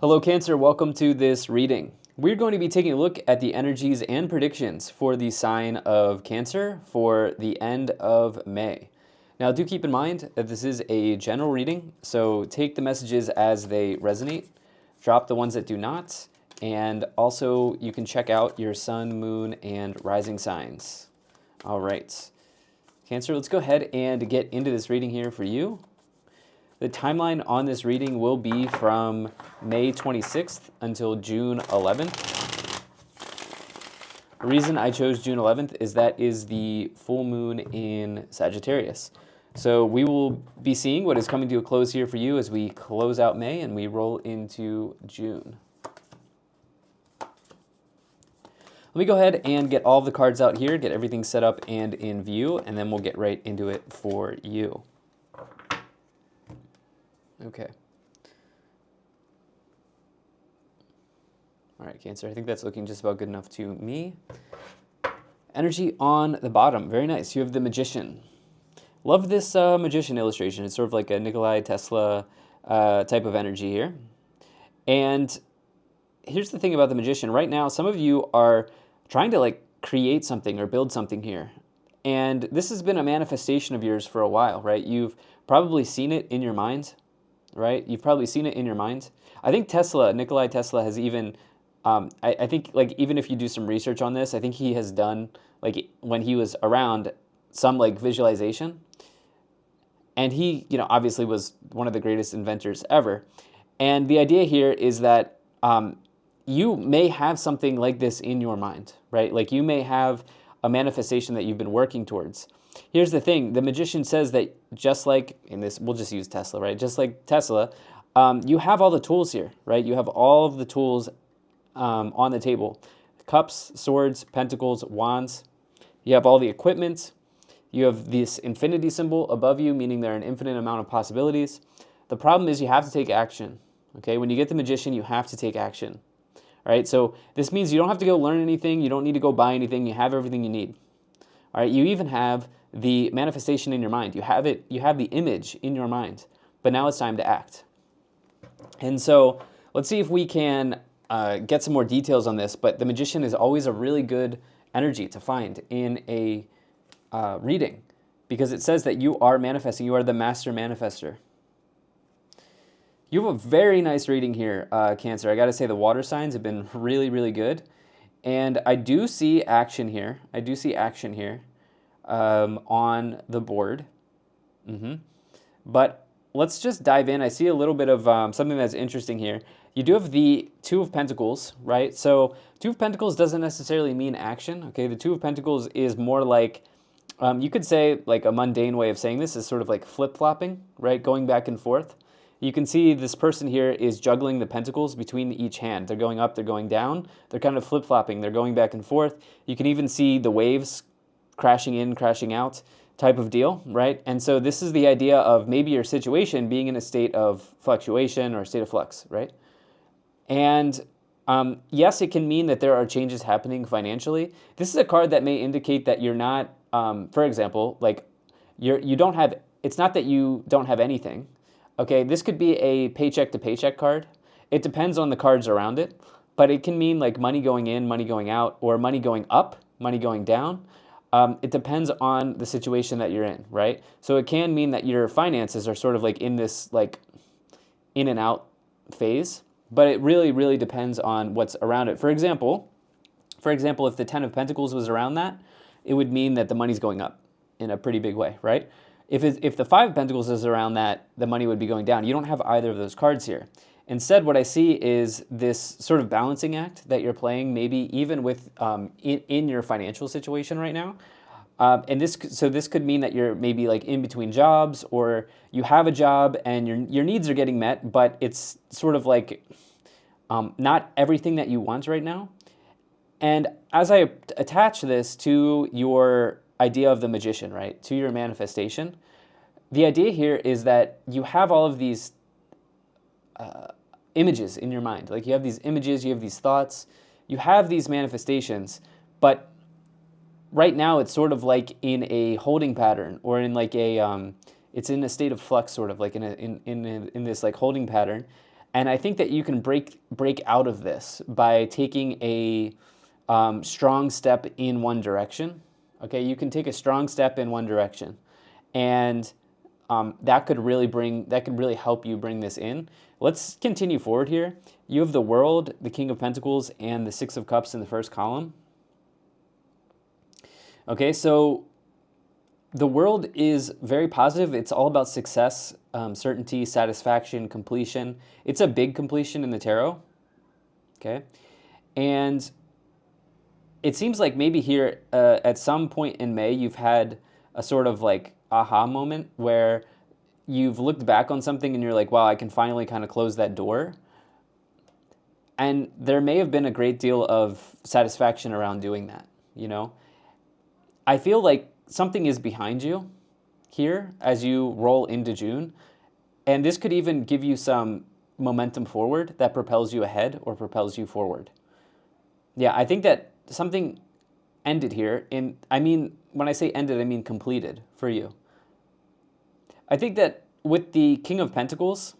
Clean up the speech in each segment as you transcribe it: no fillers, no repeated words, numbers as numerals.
Hello, Cancer. Welcome to this reading. We're going to be taking a look at the energies and predictions for the sign of Cancer for the end of May. Now, do keep in mind that this is a general reading, so take the messages as they resonate, drop the ones that do not, and also you can check out your sun, moon, and rising signs. All right. Cancer, let's go ahead and get into this reading here for you. The timeline on this reading will be from May 26th until June 11th. The reason I chose June 11th is that is the full moon in Sagittarius. So we will be seeing what is coming to a close here for you as we close out May and we roll into June. Let me go ahead and get all of the cards out here, get everything set up and in view, and then we'll get right into it for you. Okay. All right, Cancer, I think that's looking just about good enough to me. Energy on the bottom, very nice. You have the Magician. Love this Magician illustration. It's sort of like a Nikola Tesla type of energy here. And here's the thing about the Magician. Right now, some of you are trying to create something or build something here. And this has been a manifestation of yours for a while, right? You've probably seen it in your mind, right? You've probably seen it in your mind. I think Nikola Tesla has even, I think even if you do some research on this, I think he has done, when he was around, some visualization. And he, obviously was one of the greatest inventors ever. And the idea here is that you may have something like this in your mind, right? Like you may have a manifestation that you've been working towards. Here's the thing. The Magician says that just like in this, we'll just use Tesla, right? Just like Tesla, you have all the tools here, right? You have all of the tools on the table. Cups, swords, pentacles, wands. You have all the equipment. You have this infinity symbol above you, meaning there are an infinite amount of possibilities. The problem is you have to take action, okay? When you get the Magician, you have to take action. All right, so this means you don't have to go learn anything. You don't need to go buy anything. You have everything you need. All right, you even have the manifestation in your mind. You have it. You have the image in your mind. But now it's time to act. And so let's see if we can get some more details on this. But the Magician is always a really good energy to find in a reading because it says that you are manifesting. You are the master manifester. You have a very nice reading here, Cancer. I got to say the water signs have been really, really good. And I do see action here. On the board. But let's just dive in. I see a little bit of something that's interesting here. You do have the Two of Pentacles, right? So Two of Pentacles doesn't necessarily mean action, okay? The Two of Pentacles is more like, you could say a mundane way of saying this is sort of like flip-flopping, right? Going back and forth. You can see this person here is juggling the pentacles between each hand. They're going up, they're going down. They're kind of flip-flopping. They're going back and forth. You can even see the waves crashing in, crashing out type of deal, right? And so this is the idea of maybe your situation being in a state of fluctuation or a state of flux, right? And yes, it can mean that there are changes happening financially. This is a card that may indicate that you're not, for example, you don't have, it's not that you don't have anything. Okay, this could be a paycheck to paycheck card. It depends on the cards around it, but it can mean money going in, money going out, or money going up, money going down. It depends on the situation that you're in, right? So it can mean that your finances are sort of in this in and out phase, but it really, really depends on what's around it. For example, if the Ten of Pentacles was around that, it would mean that the money's going up in a pretty big way, right? If the Five of Pentacles is around that, the money would be going down. You don't have either of those cards here. Instead, what I see is this sort of balancing act that you're playing, maybe even with in your financial situation right now. And this could mean that you're maybe in between jobs, or you have a job and your needs are getting met, but it's sort of not everything that you want right now. And as I attach this to your idea of the Magician, right, to your manifestation, the idea here is that you have all of these images in your mind. You have these images, you have these thoughts, you have these manifestations, but right now it's sort of in a holding pattern, or in it's in a state of flux, sort of in this holding pattern. And I think that you can break out of this by taking a strong step in one direction. Okay, you can take a strong step in one direction, and that could really help you bring this in. Let's continue forward here. You have the World, the King of Pentacles, and the Six of Cups in the first column. Okay, so the World is very positive. It's all about success, certainty, satisfaction, completion. It's a big completion in the tarot. Okay, and it seems like maybe here at some point in May you've had a sort of like aha moment where you've looked back on something and you're like, wow, I can finally kind of close that door. And there may have been a great deal of satisfaction around doing that, you know? I feel like something is behind you here as you roll into June. And this could even give you some momentum forward that propels you ahead or propels you forward. Yeah, I think that something ended here. When I say ended, I mean completed for you. I think that with the King of Pentacles,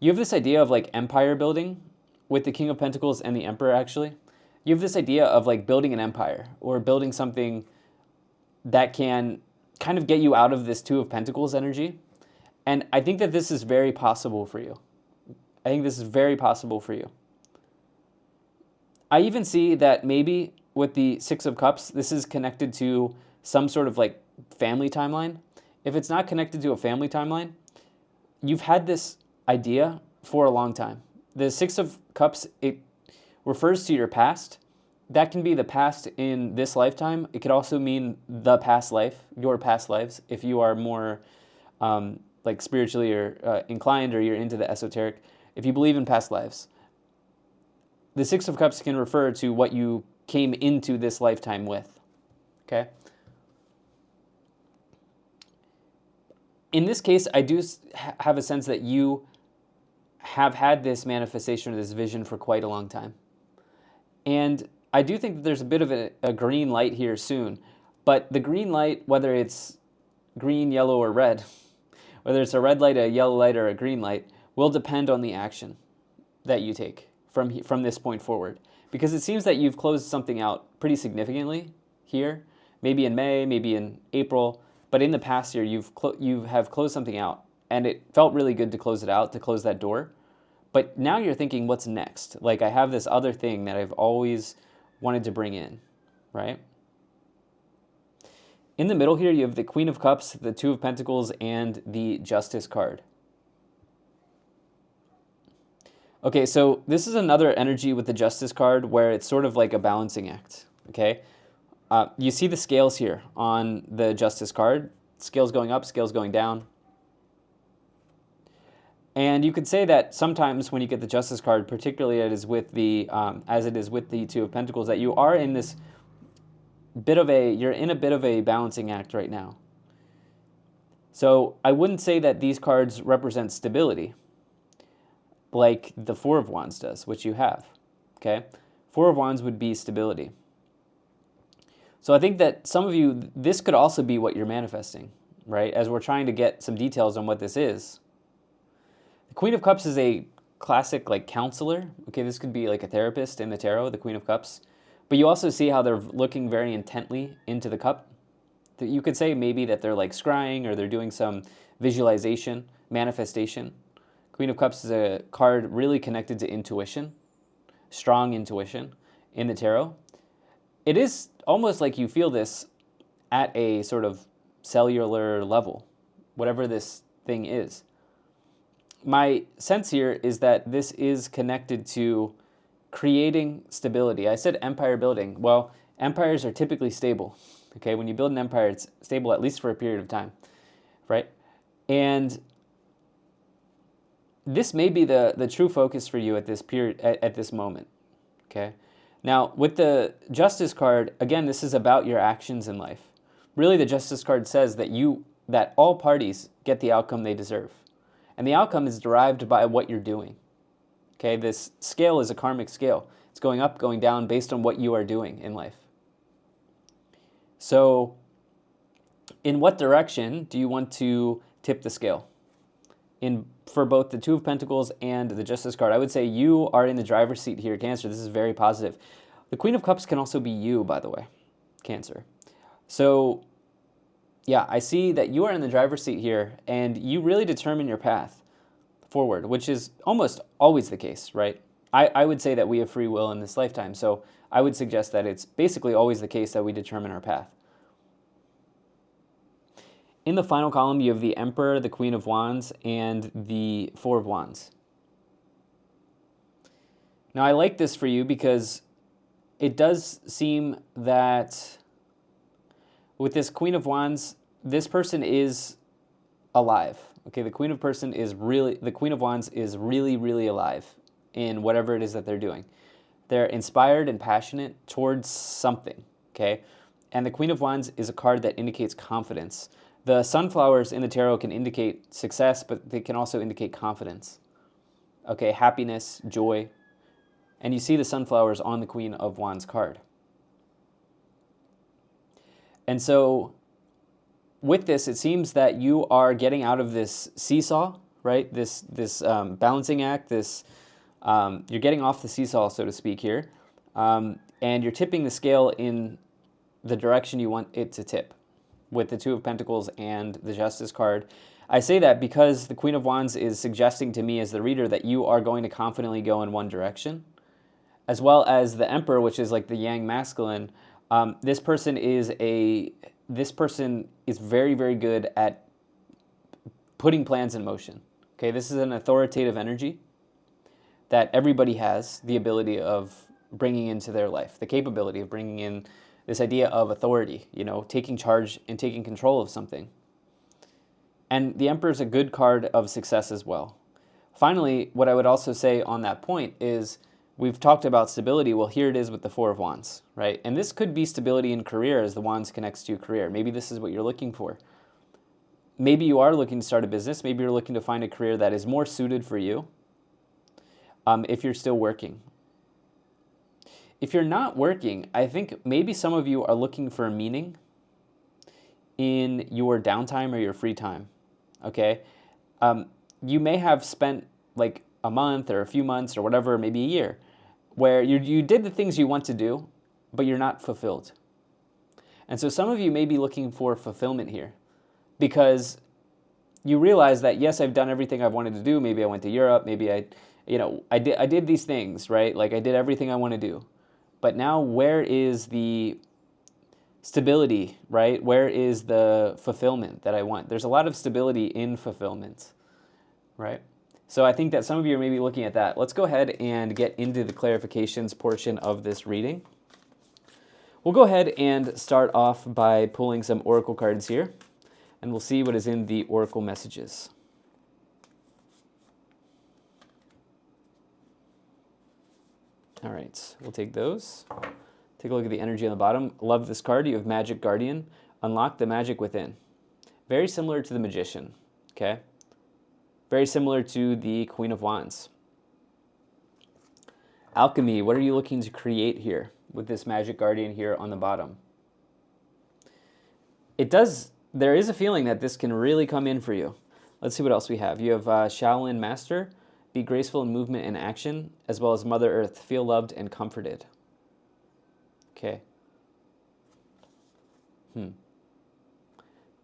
you have this idea of like empire building with the King of Pentacles and the Emperor, actually. You have this idea of like building an empire or building something that can kind of get you out of this Two of Pentacles energy. And I think that this is very possible for you. I think this is very possible for you. I even see that maybe with the Six of Cups, this is connected to some sort of like family timeline. If it's not connected to a family timeline, you've had this idea for a long time. The Six of Cups, it refers to your past. That can be the past in this lifetime. It could also mean the past life, your past lives, if you are more like spiritually or inclined or you're into the esoteric. If you believe in past lives, the Six of Cups can refer to what you came into this lifetime with. Okay? In this case, I do have a sense that you have had this manifestation or this vision for quite a long time. And I do think that there's a bit of a green light here soon. But the green light, whether it's green, yellow, or red, whether it's a red light, a yellow light, or a green light, will depend on the action that you take from this point forward. Because it seems that you've closed something out pretty significantly here, maybe in May, maybe in April, but in the past year you have closed something out, and it felt really good to close it out, to close that door. But now you're thinking, what's next? Like, I have this other thing that I've always wanted to bring in, right? In the middle here, you have the Queen of Cups, the Two of Pentacles, and the Justice card. Okay, so this is another energy with the Justice card where it's sort of like a balancing act, okay? You see the scales here on the Justice card. Scales going up, scales going down. And you could say that sometimes when you get the Justice card, particularly as it is with the Two of Pentacles, that you are in this you're in a bit of a balancing act right now. So I wouldn't say that these cards represent stability like the Four of Wands does, which you have, okay? Four of Wands would be stability. So I think that some of you, this could also be what you're manifesting, right? As we're trying to get some details on what this is. The Queen of Cups is a classic like counselor. Okay, this could be like a therapist in the tarot, the Queen of Cups. But you also see how they're looking very intently into the cup. You could say maybe that they're like scrying or they're doing some visualization, manifestation. Queen of Cups is a card really connected to intuition, strong intuition in the tarot. It is almost like you feel this at a sort of cellular level, whatever this thing is. My sense here is that this is connected to creating stability. I said empire building. Well, empires are typically stable. Okay, when you build an empire, it's stable at least for a period of time, right? And this may be the true focus for you at this period, at this moment, okay? Now, with the Justice card, again, this is about your actions in life. Really, the Justice card says that all parties get the outcome they deserve. And the outcome is derived by what you're doing. Okay, this scale is a karmic scale. It's going up, going down based on what you are doing in life. So, in what direction do you want to tip the scale? for both the Two of Pentacles and the Justice card. I would say you are in the driver's seat here, Cancer. This is very positive. The Queen of Cups can also be you, by the way, Cancer. So, yeah, I see that you are in the driver's seat here, and you really determine your path forward, which is almost always the case, right? I would say that we have free will in this lifetime, so I would suggest that it's basically always the case that we determine our path. In the final column, you have the Emperor, the Queen of Wands, and the Four of Wands. Now, I like this for you because it does seem that with this Queen of Wands, this person is alive. Okay, the Queen of Wands is really, really alive in whatever it is that they're doing. They're inspired and passionate towards something, okay? And the Queen of Wands is a card that indicates confidence. The sunflowers in the tarot can indicate success, but they can also indicate confidence. Okay, happiness, joy. And you see the sunflowers on the Queen of Wands card. And so with this, it seems that you are getting out of this seesaw, right? This balancing act, you're getting off the seesaw, so to speak here, and you're tipping the scale in the direction you want it to tip with the Two of Pentacles and the Justice card. I say that because the Queen of Wands is suggesting to me as the reader that you are going to confidently go in one direction, as well as the Emperor, which is like the yang masculine. This person is very, very good at putting plans in motion. Okay, this is an authoritative energy that everybody has the ability of bringing into their life, the capability of bringing in this idea of authority, taking charge and taking control of something. And the Emperor is a good card of success as well. Finally, what I would also say on that point is we've talked about stability. Well, here it is with the Four of Wands, right? And this could be stability in career as the Wands connects to career. Maybe this is what you're looking for. Maybe you are looking to start a business. Maybe you're looking to find a career that is more suited for you if you're still working. If you're not working, I think maybe some of you are looking for a meaning in your downtime or your free time, okay? You may have spent like a month or a few months or whatever, maybe a year, where you did the things you want to do, but you're not fulfilled. And so some of you may be looking for fulfillment here because you realize that, yes, I've done everything I've wanted to do. Maybe I went to Europe. Maybe I did these things, right? Like I did everything I want to do. But now where is the stability, right? Where is the fulfillment that I want? There's a lot of stability in fulfillment, right? So I think that some of you are maybe looking at that. Let's go ahead and get into the clarifications portion of this reading. We'll go ahead and start off by pulling some oracle cards here, and we'll see what is in the oracle messages. All right, we'll take those. Take a look at the energy on the bottom. Love this card. You have Magic Guardian. Unlock the magic within. Very similar to the Magician, okay? Very similar to the Queen of Wands. Alchemy, what are you looking to create here with this Magic Guardian here on the bottom? There is a feeling that this can really come in for you. Let's see what else we have. You have Shaolin Master. Be graceful in movement and action, as well as Mother Earth. Feel loved and comforted. Okay.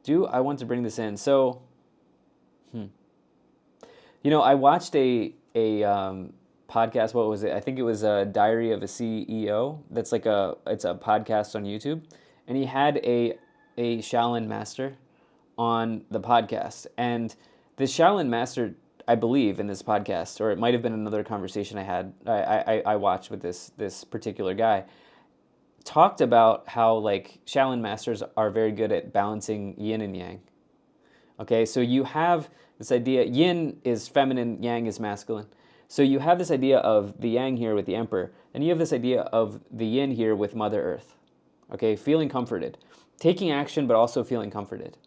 Do I want to bring this in? So, I watched a podcast. What was it? I think it was a Diary of a CEO. It's a podcast on YouTube, and he had a Shaolin Master on the podcast, and this Shaolin Master, I believe, in this podcast, or it might have been another conversation I watched with this particular guy, talked about how like Shaolin masters are very good at balancing yin and yang. Okay, so you have this idea, yin is feminine, yang is masculine. So you have this idea of the yang here with the Emperor, and you have this idea of the yin here with Mother Earth. Okay, feeling comforted, taking action, but also feeling comforted.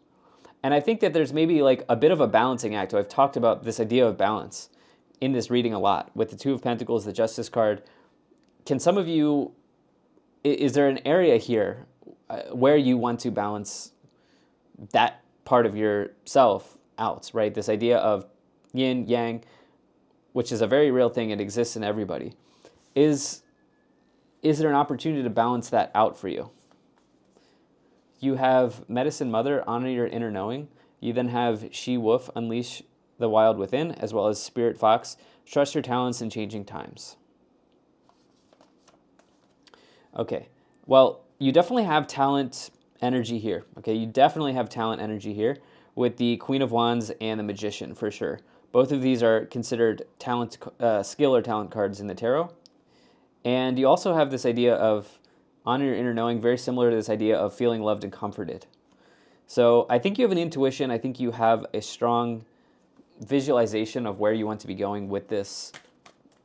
And I think that there's maybe like a bit of a balancing act. I've talked about this idea of balance in this reading a lot with the Two of Pentacles, the Justice card. Can some of you, is there an area here where you want to balance that part of yourself out, right? This idea of yin, yang, which is a very real thing, it exists in everybody, is there an opportunity to balance that out for you? You have Medicine Mother, honor your inner knowing. You then have She Wolf, unleash the wild within, as well as Spirit Fox, trust your talents in changing times. Okay, well, you definitely have talent energy here. Okay, you definitely have talent energy here with the Queen of Wands and the Magician for sure. Both of these are considered talent, skill or talent cards in the tarot. And you also have this idea of honor your inner knowing, very similar to this idea of feeling loved and comforted. So I think you have an intuition. I think you have a strong visualization of where you want to be going with this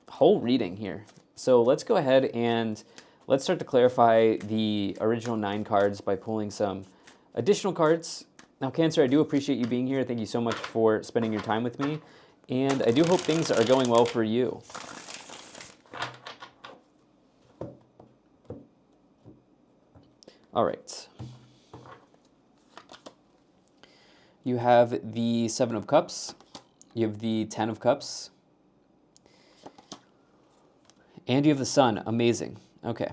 whole reading here. So let's go ahead and let's start to clarify the original 9 cards by pulling some additional cards. Now, Cancer, I do appreciate you being here. Thank you so much for spending your time with me. And I do hope things are going well for you. All right. You have the 7 of Cups. You have the 10 of Cups. And you have the Sun. Amazing. Okay.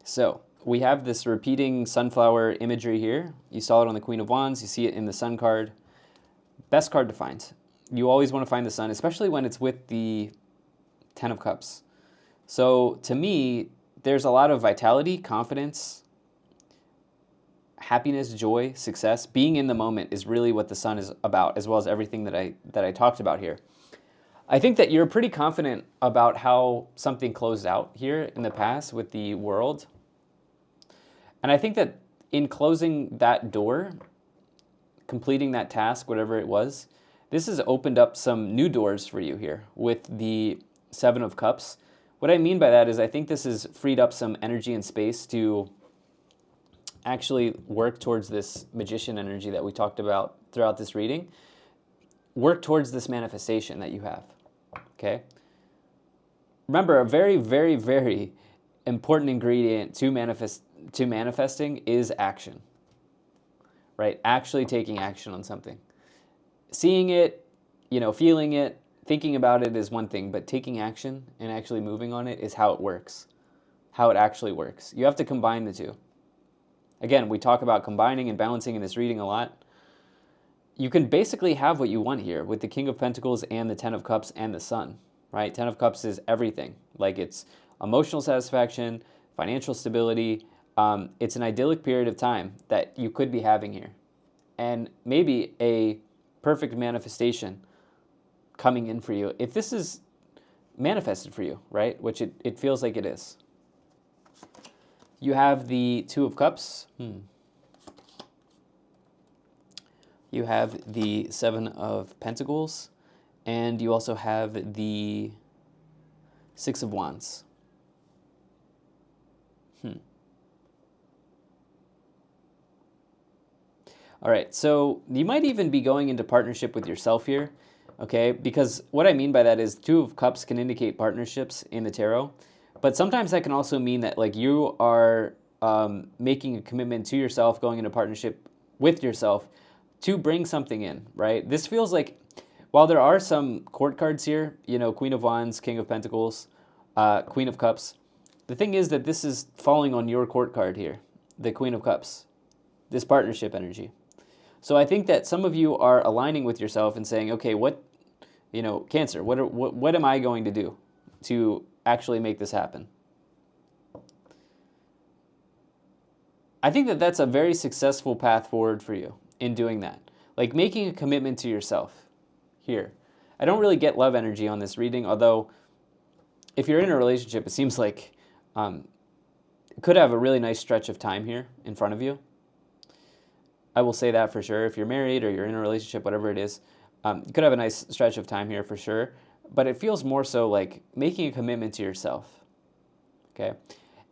So we have this repeating sunflower imagery here. You saw it on the Queen of Wands. You see it in the Sun card. Best card to find. You always want to find the Sun, especially when it's with the 10 of Cups. So to me, there's a lot of vitality, confidence, happiness, joy, success. Being in the moment is really what the Sun is about, as well as everything that I talked about here. I think that you're pretty confident about how something closed out here in the past with the World. And I think that in closing that door, completing that task, whatever it was, this has opened up some new doors for you here with the 7 of Cups. What I mean by that is I think this has freed up some energy and space to actually work towards this Magician energy that we talked about throughout this reading. Work towards this manifestation that you have, okay? Remember, a very, very, very important ingredient to manifesting is action, right? Actually taking action on something. Seeing it, feeling it, thinking about it is one thing, but taking action and actually moving on it is how it works, how it actually works. You have to combine the two. Again, we talk about combining and balancing in this reading a lot. You can basically have what you want here with the King of Pentacles and the 10 of Cups and the Sun, right? 10 of Cups is everything. Like it's emotional satisfaction, financial stability. It's an idyllic period of time that you could be having here. And maybe a perfect manifestation coming in for you. If this is manifested for you, right? Which it feels like it is. You have the 2 of Cups. You have the 7 of Pentacles. And you also have the 6 of Wands. All right, so you might even be going into partnership with yourself here, okay? Because what I mean by that is 2 of Cups can indicate partnerships in the tarot. But sometimes that can also mean that like you are making a commitment to yourself, going into partnership with yourself to bring something in, right? This feels like, while there are some court cards here, Queen of Wands, King of Pentacles, Queen of Cups, the thing is that this is falling on your court card here, the Queen of Cups, this partnership energy. So I think that some of you are aligning with yourself and saying, okay, Cancer, what am I going to do to actually make this happen? I think that that's a very successful path forward for you in doing that. Like making a commitment to yourself here. I don't really get love energy on this reading, although if you're in a relationship, it seems like it could have a really nice stretch of time here in front of you. I will say that for sure. If you're married or you're in a relationship, whatever it is, you could have a nice stretch of time here for sure. But it feels more so like making a commitment to yourself, okay?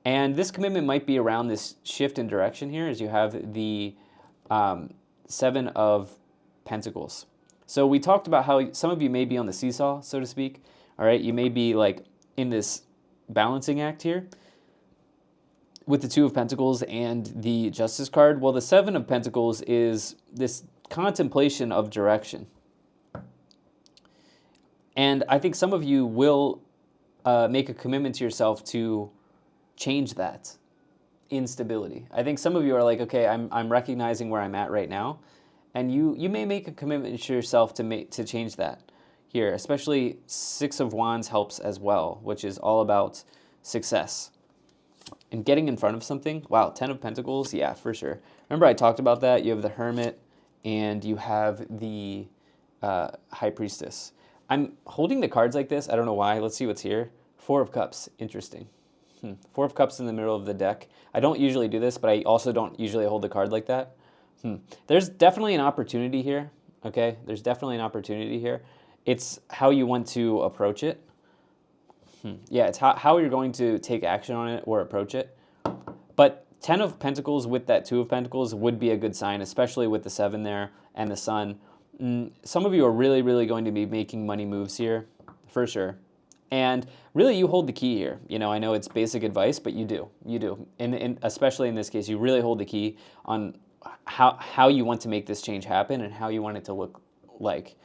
And this commitment might be around this shift in direction here as you have the 7 of Pentacles. So we talked about how some of you may be on the seesaw, so to speak, all right? You may be like in this balancing act here with the 2 of Pentacles and the Justice card. Well, the 7 of Pentacles is this contemplation of direction. And I think some of you will make a commitment to yourself to change that instability. I think some of you are like, okay, I'm recognizing where I'm at right now, and you may make a commitment to yourself to change that here. Especially Six of Wands helps as well, which is all about success and getting in front of something. Wow, Ten of Pentacles, yeah, for sure. Remember I talked about that. You have the Hermit and you have the High Priestess. I'm holding the cards like this. I don't know why. Let's see what's here. Four of Cups. Interesting. Four of Cups in the middle of the deck. I don't usually do this, but I also don't usually hold the card like that. There's definitely an opportunity here. Okay, there's definitely an opportunity here. It's how you want to approach it. Yeah, it's how you're going to take action on it or approach it. But Ten of Pentacles with that Two of Pentacles would be a good sign, especially with the Seven there and the Sun. Some of you are really, really going to be making money moves here, for sure. And really, you hold the key here. You know, I know it's basic advice, but you do. You do. And especially in this case, you really hold the key on how you want to make this change happen and how you want it to look like.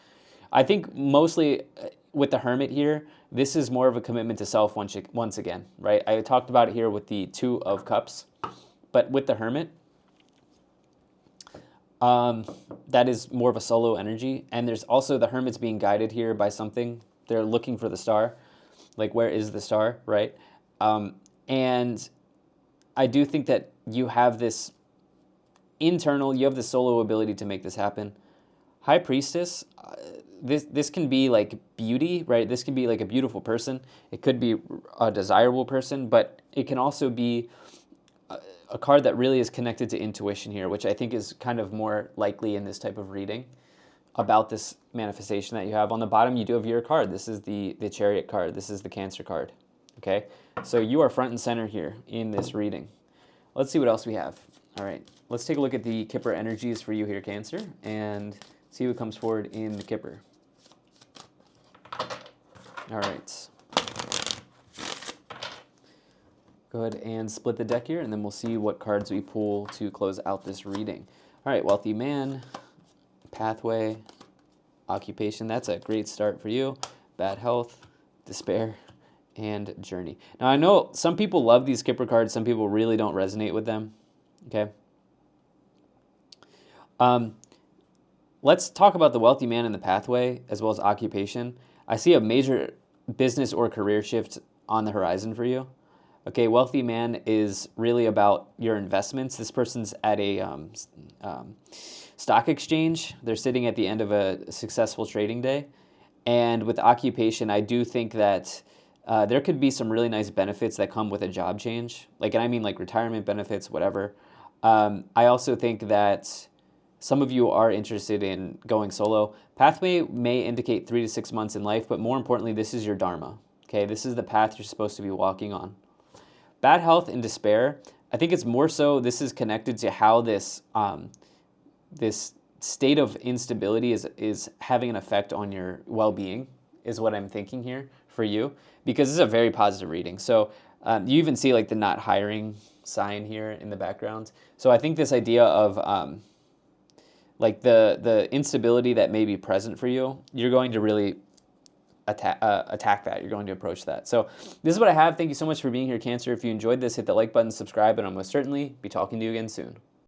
I think mostly with the Hermit here, this is more of a commitment to self once again, right? I talked about it here with the Two of Cups, but with the Hermit, that is more of a solo energy. And there's also the Hermit's being guided here by something. They're looking for the star. Like, where is the star, right? And I do think that you have this you have the solo ability to make this happen. High Priestess, this can be like beauty, right? This can be like a beautiful person. It could be a desirable person, but it can also be a card that really is connected to intuition here, which I think is kind of more likely in this type of reading about this manifestation that you have. On the bottom, you do have your card. This is the Chariot card. This is the Cancer card, okay? So you are front and center here in this reading. Let's see what else we have. All right, let's take a look at the Kipper energies for you here, Cancer, and see what comes forward in the Kipper. All right. Go ahead and split the deck here, and then we'll see what cards we pull to close out this reading. All right, Wealthy Man, Pathway, Occupation. That's a great start for you. Bad Health, Despair, and Journey. Now, I know some people love these Kipper cards. Some people really don't resonate with them, okay? Let's talk about the Wealthy Man and the Pathway, as well as Occupation. I see a major business or career shift on the horizon for you. Okay, Wealthy Man is really about your investments. This person's at a stock exchange. They're sitting at the end of a successful trading day. And with Occupation, I do think that there could be some really nice benefits that come with a job change. Like, and I mean like retirement benefits, whatever. I also think that some of you are interested in going solo. Pathway may indicate 3 to 6 months in life, but more importantly, this is your Dharma. Okay, this is the path you're supposed to be walking on. Bad Health and Despair, I think it's more so this is connected to how this this state of instability is having an effect on your well-being, is what I'm thinking here for you, because this is a very positive reading. So you even see like the not hiring sign here in the background. So I think this idea of like the instability that may be present for you, you're going to really attack that. You're going to approach that. So this is what I have. Thank you so much for being here, Cancer. If you enjoyed this, hit the like button, subscribe, and I'll most certainly be talking to you again soon.